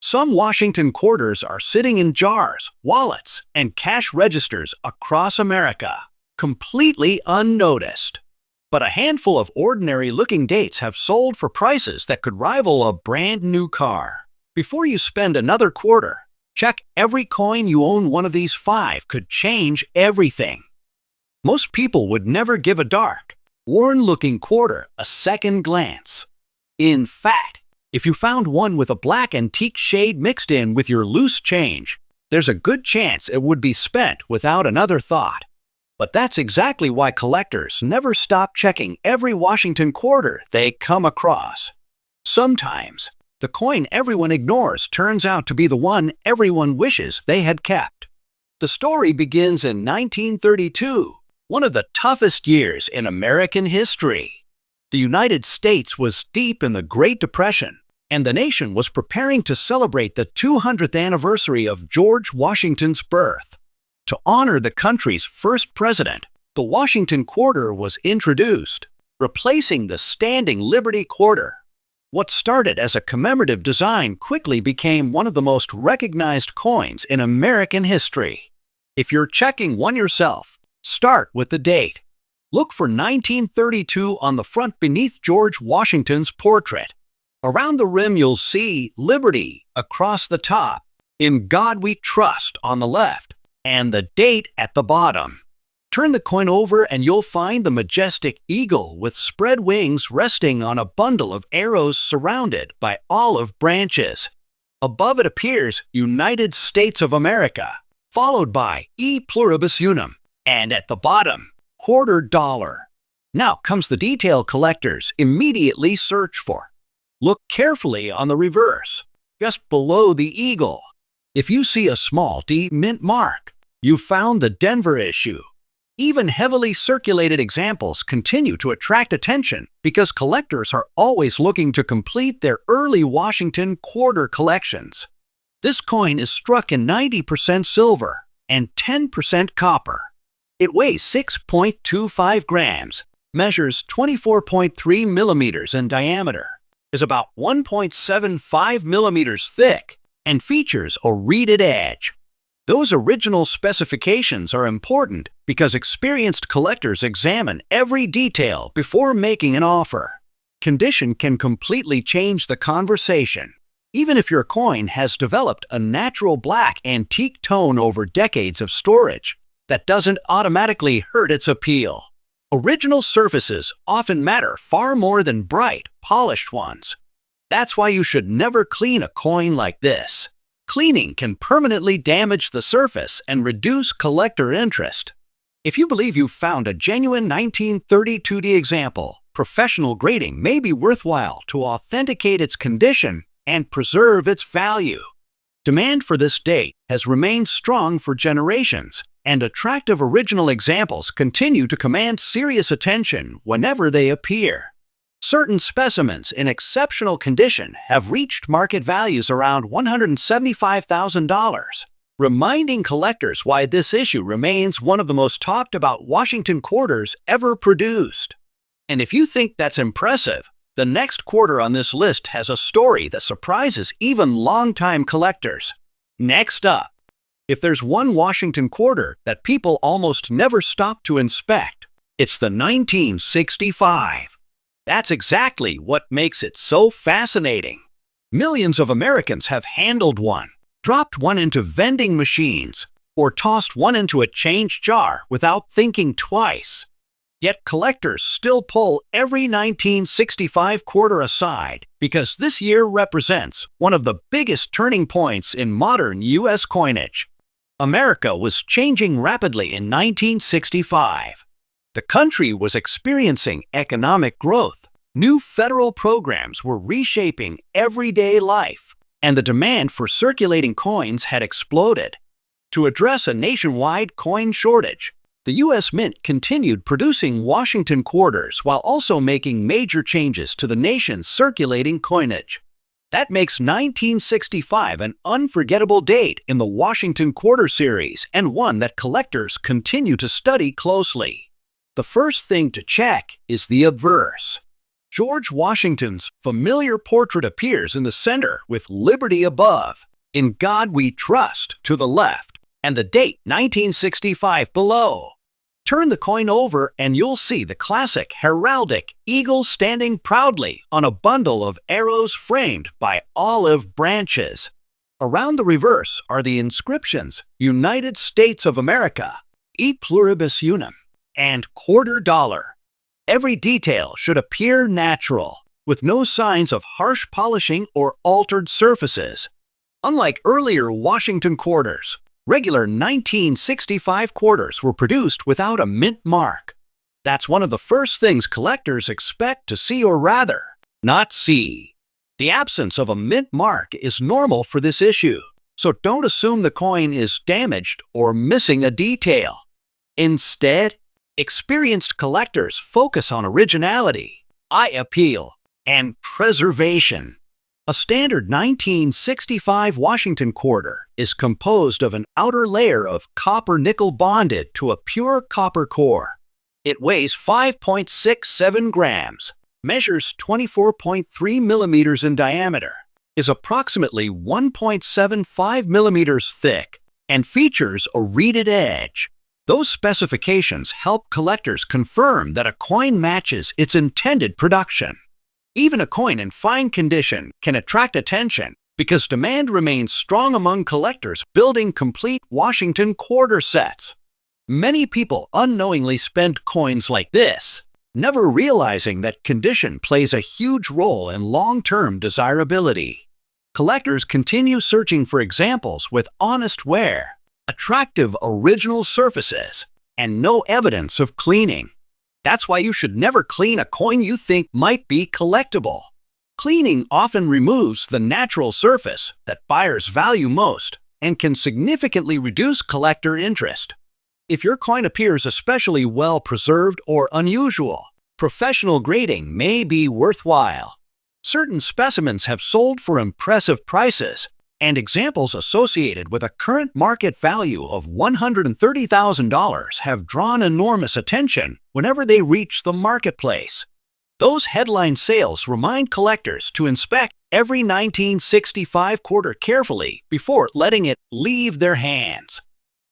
Some Washington quarters are sitting in jars, wallets, and cash registers across America, completely unnoticed. But a handful of ordinary-looking dates have sold for prices that could rival a brand-new car. Before you spend another quarter, check every coin you own. One of these five could change everything. Most people would never give a dark, worn-looking quarter a second glance. In fact, if you found one with a black antique shade mixed in with your loose change, there's a good chance it would be spent without another thought. But that's exactly why collectors never stop checking every Washington quarter they come across. Sometimes, the coin everyone ignores turns out to be the one everyone wishes they had kept. The story begins in 1932, one of the toughest years in American history. The United States was deep in the Great Depression, and the nation was preparing to celebrate the 200th anniversary of George Washington's birth. To honor the country's first president, the Washington Quarter was introduced, replacing the standing Liberty Quarter. What started as a commemorative design quickly became one of the most recognized coins in American history. If you're checking one yourself, start with the date. Look for 1932 on the front beneath George Washington's portrait. Around the rim you'll see Liberty across the top, In God We Trust on the left, and the date at the bottom. Turn the coin over and you'll find the majestic eagle with spread wings resting on a bundle of arrows surrounded by olive branches. Above it appears United States of America, followed by E Pluribus Unum, and at the bottom, quarter dollar. Now comes the detail collectors immediately search for. Look carefully on the reverse, just below the eagle. If you see a small D mint mark, you found the Denver issue. Even heavily circulated examples continue to attract attention because collectors are always looking to complete their early Washington quarter collections. This coin is struck in 90% silver and 10% copper. It weighs 6.25 grams, measures 24.3 millimeters in diameter, is about 1.75 millimeters thick, and features a reeded edge. Those original specifications are important because experienced collectors examine every detail before making an offer. Condition can completely change the conversation. Even if your coin has developed a natural black antique tone over decades of storage, that doesn't automatically hurt its appeal. Original surfaces often matter far more than bright, polished ones. That's why you should never clean a coin like this. Cleaning can permanently damage the surface and reduce collector interest. If you believe you found a genuine 1932D example, professional grading may be worthwhile to authenticate its condition and preserve its value. Demand for this date has remained strong for generations, and attractive original examples continue to command serious attention whenever they appear. Certain specimens in exceptional condition have reached market values around $175,000, reminding collectors why this issue remains one of the most talked about Washington quarters ever produced. And if you think that's impressive, the next quarter on this list has a story that surprises even longtime collectors. Next up, if there's one Washington quarter that people almost never stop to inspect, it's the 1965. That's exactly what makes it so fascinating. Millions of Americans have handled one, dropped one into vending machines, or tossed one into a change jar without thinking twice. Yet collectors still pull every 1965 quarter aside because this year represents one of the biggest turning points in modern U.S. coinage. America was changing rapidly in 1965. The country was experiencing economic growth. New federal programs were reshaping everyday life, and the demand for circulating coins had exploded. To address a nationwide coin shortage, the U.S. Mint continued producing Washington quarters while also making major changes to the nation's circulating coinage. That makes 1965 an unforgettable date in the Washington Quarter series and one that collectors continue to study closely. The first thing to check is the obverse. George Washington's familiar portrait appears in the center with Liberty above, In God We Trust to the left, and the date 1965 below. Turn the coin over and you'll see the classic heraldic eagle standing proudly on a bundle of arrows framed by olive branches. Around the reverse are the inscriptions United States of America, E pluribus unum, and quarter dollar. Every detail should appear natural, with no signs of harsh polishing or altered surfaces. Unlike earlier Washington quarters, regular 1965 quarters were produced without a mint mark. That's one of the first things collectors expect to see, or rather, not see. The absence of a mint mark is normal for this issue, so don't assume the coin is damaged or missing a detail. Instead, experienced collectors focus on originality, eye appeal, and preservation. A standard 1965 Washington quarter is composed of an outer layer of copper nickel bonded to a pure copper core. It weighs 5.67 grams, measures 24.3 millimeters in diameter, is approximately 1.75 millimeters thick, and features a reeded edge. Those specifications help collectors confirm that a coin matches its intended production. Even a coin in fine condition can attract attention because demand remains strong among collectors building complete Washington quarter sets. Many people unknowingly spend coins like this, never realizing that condition plays a huge role in long-term desirability. Collectors continue searching for examples with honest wear, attractive original surfaces, and no evidence of cleaning. That's why you should never clean a coin you think might be collectible. Cleaning often removes the natural surface that buyers value most and can significantly reduce collector interest. If your coin appears especially well preserved or unusual, professional grading may be worthwhile. Certain specimens have sold for impressive prices, and examples associated with a current market value of $130,000 have drawn enormous attention whenever they reach the marketplace. Those headline sales remind collectors to inspect every 1965 quarter carefully before letting it leave their hands.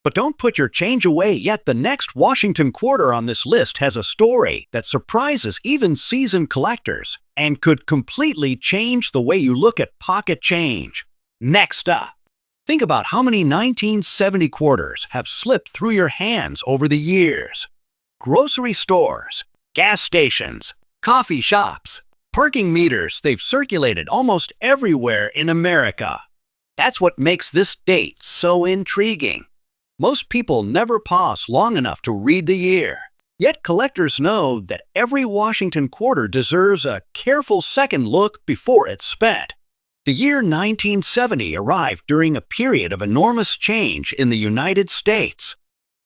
But don't put your change away yet. The next Washington quarter on this list has a story that surprises even seasoned collectors and could completely change the way you look at pocket change. Next up, think about how many 1970 quarters have slipped through your hands over the years. Grocery stores, gas stations, coffee shops, parking meters, they've circulated almost everywhere in America. That's what makes this date so intriguing. Most people never pause long enough to read the year. Yet collectors know that every Washington quarter deserves a careful second look before it's spent. The year 1970 arrived during a period of enormous change in the United States.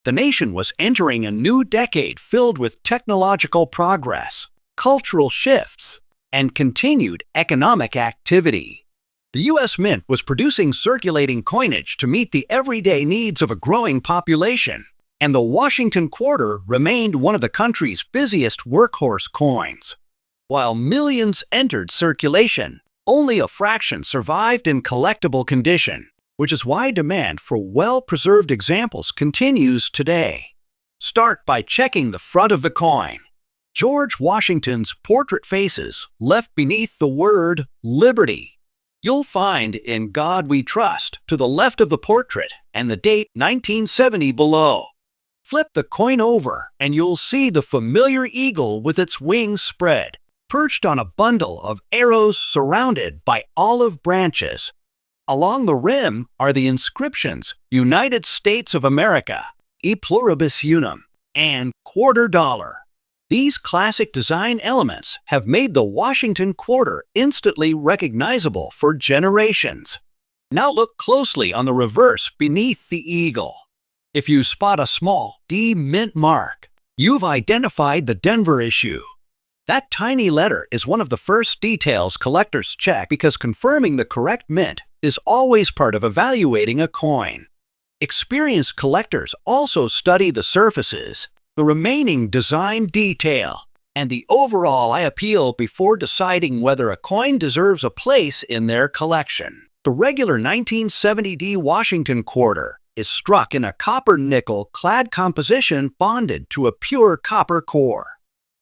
The nation was entering a new decade filled with technological progress, cultural shifts, and continued economic activity. The U.S. Mint was producing circulating coinage to meet the everyday needs of a growing population, and the Washington quarter remained one of the country's busiest workhorse coins. While millions entered circulation, only a fraction survived in collectible condition, which is why demand for well-preserved examples continues today. Start by checking the front of the coin. George Washington's portrait faces left beneath the word Liberty. You'll find In God We Trust to the left of the portrait and the date 1970 below. Flip the coin over and you'll see the familiar eagle with its wings spread, perched on a bundle of arrows surrounded by olive branches. Along the rim are the inscriptions United States of America, E pluribus unum, and quarter dollar. These classic design elements have made the Washington quarter instantly recognizable for generations. Now look closely on the reverse beneath the eagle. If you spot a small D mint mark, you've identified the Denver issue. That tiny letter is one of the first details collectors check because confirming the correct mint is always part of evaluating a coin. Experienced collectors also study the surfaces, the remaining design detail, and the overall appeal before deciding whether a coin deserves a place in their collection. The regular 1970D Washington quarter is struck in a copper-nickel clad composition bonded to a pure copper core.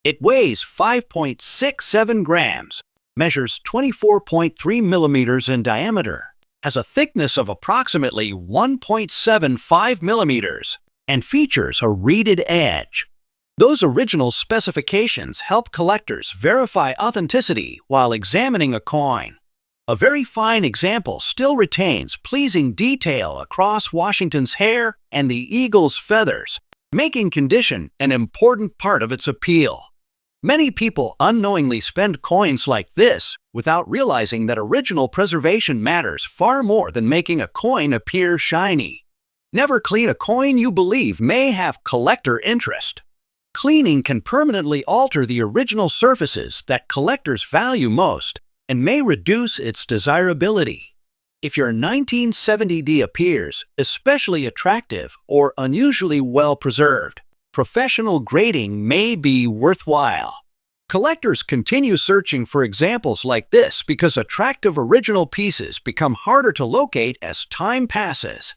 It weighs 5.67 grams, measures 24.3 millimeters in diameter, has a thickness of approximately 1.75 millimeters, and features a reeded edge. Those original specifications help collectors verify authenticity while examining a coin. A very fine example still retains pleasing detail across Washington's hair and the eagle's feathers, making condition an important part of its appeal. Many people unknowingly spend coins like this without realizing that original preservation matters far more than making a coin appear shiny. Never clean a coin you believe may have collector interest. Cleaning can permanently alter the original surfaces that collectors value most and may reduce its desirability. If your 1970D appears especially attractive or unusually well preserved, professional grading may be worthwhile. Collectors continue searching for examples like this because attractive original pieces become harder to locate as time passes.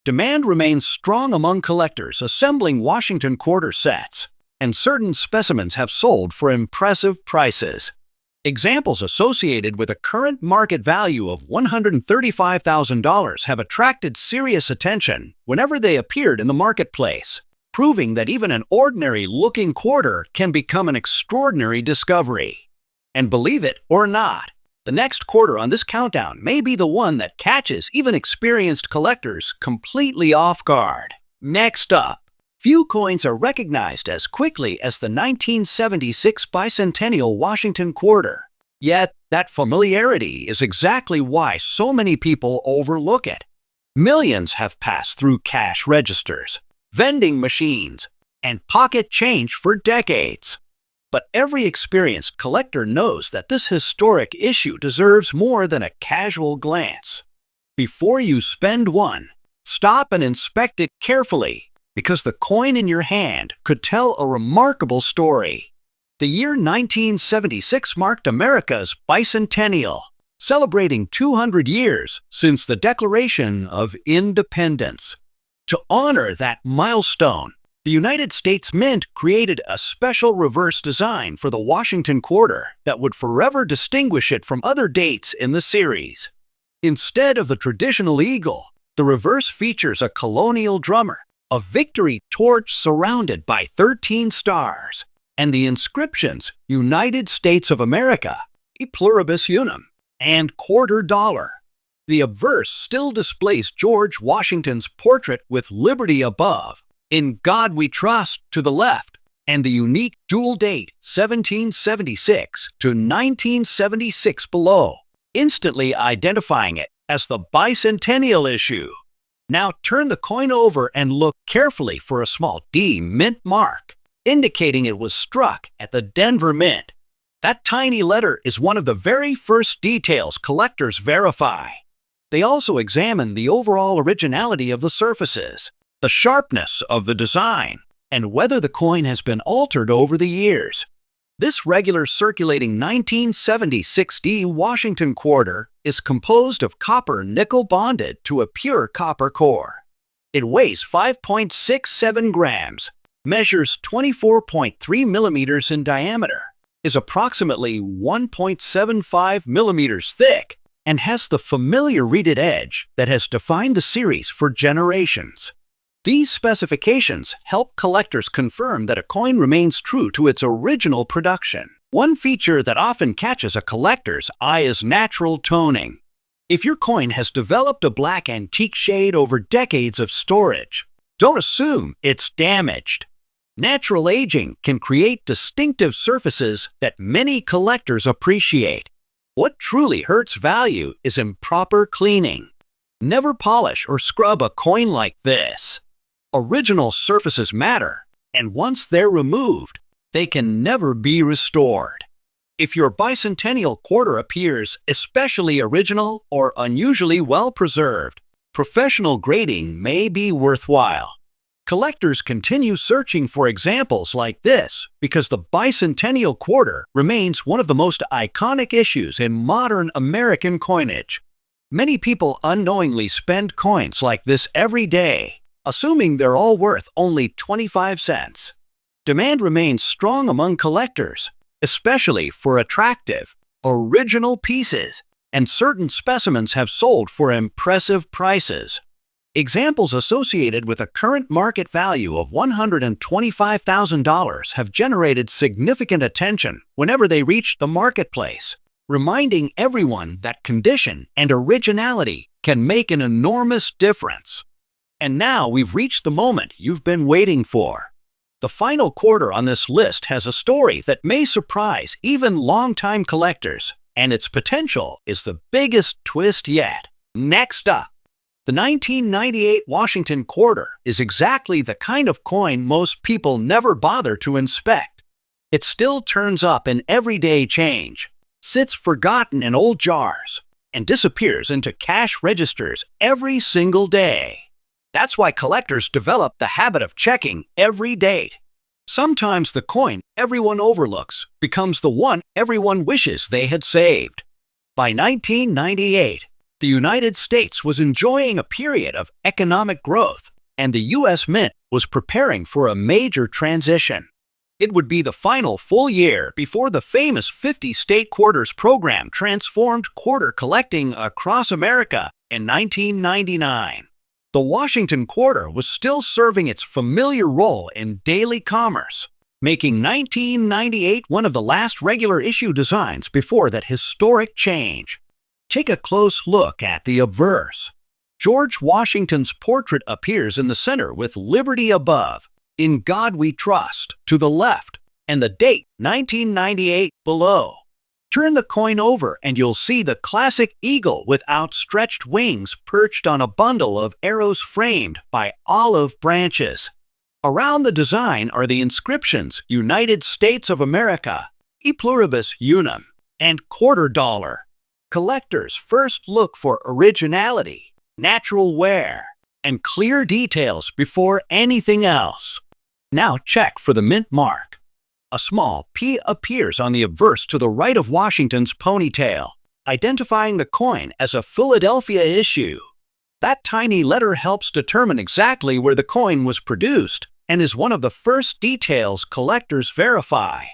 Demand remains strong among collectors assembling Washington Quartersthats, and certain specimens have sold for impressive prices. Examples associated with a current market value of $135,000 have attracted serious attention whenever they appeared in the marketplace, proving that even an ordinary-looking quarter can become an extraordinary discovery. And believe it or not, the next quarter on this countdown may be the one that catches even experienced collectors completely off guard. Next up, few coins are recognized as quickly as the 1976 Bicentennial Washington Quarter. Yet, that familiarity is exactly why so many people overlook it. Millions have passed through cash registers, vending machines, and pocket change for decades. But every experienced collector knows that this historic issue deserves more than a casual glance. Before you spend one, stop and inspect it carefully, because the coin in your hand could tell a remarkable story. The year 1976 marked America's Bicentennial, celebrating 200 years since the Declaration of Independence. To honor that milestone, the United States Mint created a special reverse design for the Washington Quarter that would forever distinguish it from other dates in the series. Instead of the traditional eagle, the reverse features a colonial drummer, a victory torch surrounded by 13 stars, and the inscriptions United States of America, E Pluribus Unum, and Quarter Dollar. The obverse still displays George Washington's portrait with Liberty above, In God We Trust to the left, and the unique dual date 1776 to 1976 below, instantly identifying it as the Bicentennial issue. Now turn the coin over and look carefully for a small D mint mark, indicating it was struck at the Denver Mint. That tiny letter is one of the very first details collectors verify. They also examine the overall originality of the surfaces, the sharpness of the design, and whether the coin has been altered over the years. This regular circulating 1976D Washington Quarter is composed of copper nickel bonded to a pure copper core. It weighs 5.67 grams, measures 24.3 millimeters in diameter, is approximately 1.75 millimeters thick, and has the familiar reeded edge that has defined the series for generations. These specifications help collectors confirm that a coin remains true to its original production. One feature that often catches a collector's eye is natural toning. If your coin has developed a black antique shade over decades of storage, don't assume it's damaged. Natural aging can create distinctive surfaces that many collectors appreciate. What truly hurts value is improper cleaning. Never polish or scrub a coin like this. Original surfaces matter, and once they're removed, they can never be restored. If your Bicentennial Quarter appears especially original or unusually well preserved, professional grading may be worthwhile. Collectors continue searching for examples like this because the bicentennial quarter remains one of the most iconic issues in modern American coinage. Many people unknowingly spend coins like this every day, assuming they're all worth only 25 cents. Demand remains strong among collectors, especially for attractive, original pieces, and certain specimens have sold for impressive prices. Examples associated with a current market value of $125,000 have generated significant attention whenever they reach the marketplace, reminding everyone that condition and originality can make an enormous difference. And now we've reached the moment you've been waiting for. The final quarter on this list has a story that may surprise even longtime collectors, and its potential is the biggest twist yet. Next up, the 1998 Washington Quarter is exactly the kind of coin most people never bother to inspect. It still turns up in everyday change, sits forgotten in old jars, and disappears into cash registers every single day. That's why collectors develop the habit of checking every date. Sometimes the coin everyone overlooks becomes the one everyone wishes they had saved. By 1998, the United States was enjoying a period of economic growth, and the U.S. Mint was preparing for a major transition. It would be the final full year before the famous 50-state quarters program transformed quarter collecting across America in 1999. The Washington Quarter was still serving its familiar role in daily commerce, making 1998 one of the last regular issue designs before that historic change. Take a close look at the obverse. George Washington's portrait appears in the center with Liberty above, In God We Trust to the left, and the date 1998 below. Turn the coin over and you'll see the classic eagle with outstretched wings perched on a bundle of arrows framed by olive branches. Around the design are the inscriptions United States of America, E Pluribus Unum, and quarter dollar. Collectors first look for originality, natural wear, and clear details before anything else. Now check for the mint mark. A small P appears on the obverse to the right of Washington's ponytail, identifying the coin as a Philadelphia issue. That tiny letter helps determine exactly where the coin was produced and is one of the first details collectors verify.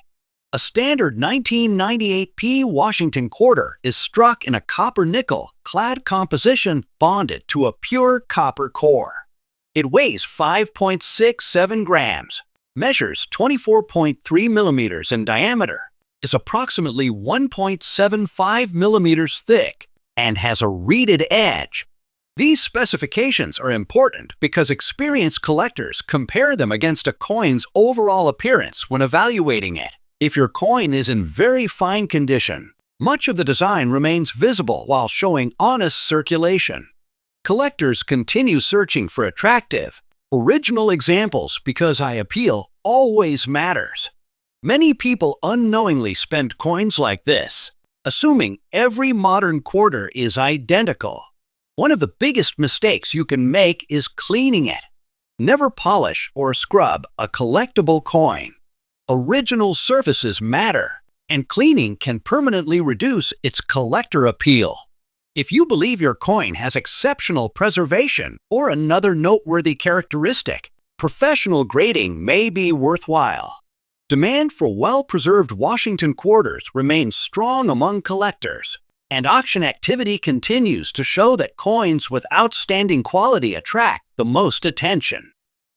A standard 1998 P Washington Quarter is struck in a copper-nickel clad composition bonded to a pure copper core. It weighs 5.67 grams, measures 24.3 millimeters in diameter, is approximately 1.75 millimeters thick, and has a reeded edge. These specifications are important because experienced collectors compare them against a coin's overall appearance when evaluating it. If your coin is in very fine condition, much of the design remains visible while showing honest circulation. Collectors continue searching for attractive, original examples because eye appeal always matters. Many people unknowingly spend coins like this, assuming every modern quarter is identical. One of the biggest mistakes you can make is cleaning it. Never polish or scrub a collectible coin. Original surfaces matter, and cleaning can permanently reduce its collector appeal. If you believe your coin has exceptional preservation or another noteworthy characteristic, professional grading may be worthwhile. Demand for well-preserved Washington quarters remains strong among collectors, and auction activity continues to show that coins with outstanding quality attract the most attention.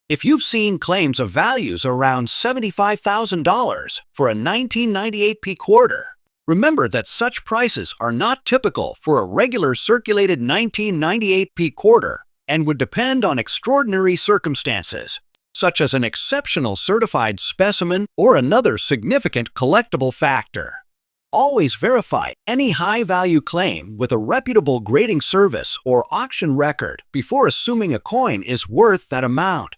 If you've seen claims of values around $75,000 for a 1998 P quarter, remember that such prices are not typical for a regular circulated 1998 P quarter and would depend on extraordinary circumstances, such as an exceptional certified specimen or another significant collectible factor. Always verify any high-value claim with a reputable grading service or auction record before assuming a coin is worth that amount.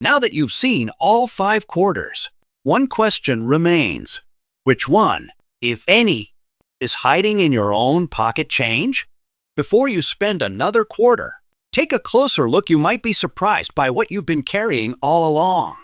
Now that you've seen all 5 quarters, one question remains. Which one, if any, is hiding in your own pocket change? Before you spend another quarter, Take a closer look. You might be surprised by what you've been carrying all along.